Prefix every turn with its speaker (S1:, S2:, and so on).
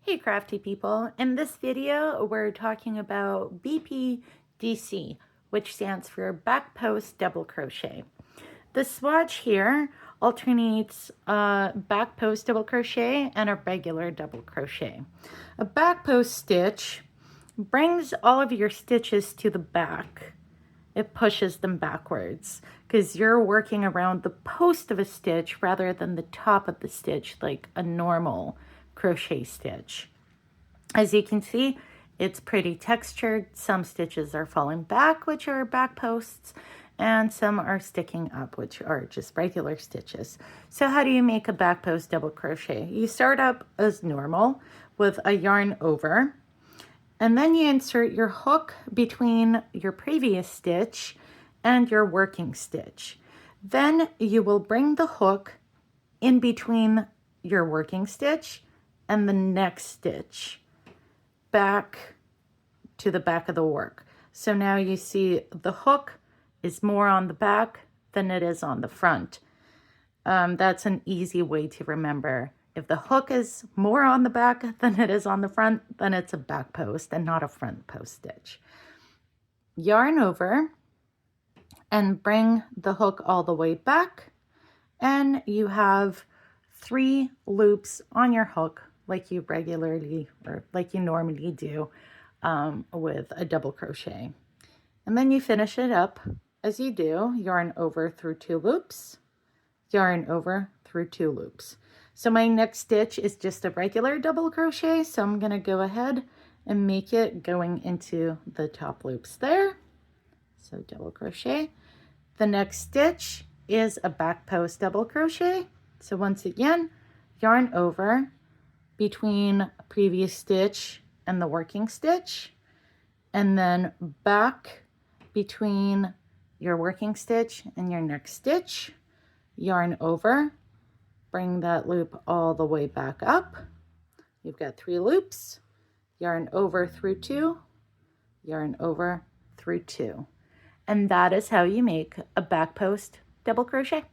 S1: Hey crafty people, in this video we're talking about BPdc, which stands for back post double crochet. The swatch here alternates back post double crochet and a regular double crochet. A back post stitch brings all of your stitches to the back. It pushes them backwards because you're working around the post of a stitch rather than the top of the stitch like a normal crochet stitch. As you can see, it's pretty textured. Some stitches are falling back, which are back posts, and some are sticking up, which are just regular stitches. So how do you make a back post double crochet? You start up as normal with a yarn over, and then you insert your hook between your previous stitch and your working stitch. Then you will bring the hook in between your working stitch and the next stitch back to the back of the work. So now you see the hook is more on the back than it is on the front. That's an easy way to remember. If the hook is more on the back than it is on the front, then it's a back post and not a front post stitch. Yarn over and bring the hook all the way back, and you have 3 loops on your hook like you regularly or like you normally do with a double crochet. And then you finish it up as you do, yarn over through 2 loops, yarn over through 2 loops. So my next stitch is just a regular double crochet, so I'm going to go ahead and make it going into the top loops there. So double crochet. The next stitch is a back post double crochet. So once again, yarn over between a previous stitch and the working stitch, and then back between your working stitch and your next stitch, yarn over, bring that loop all the way back up. You've got 3 loops, yarn over through 2, yarn over through 2. And that is how you make a back post double crochet.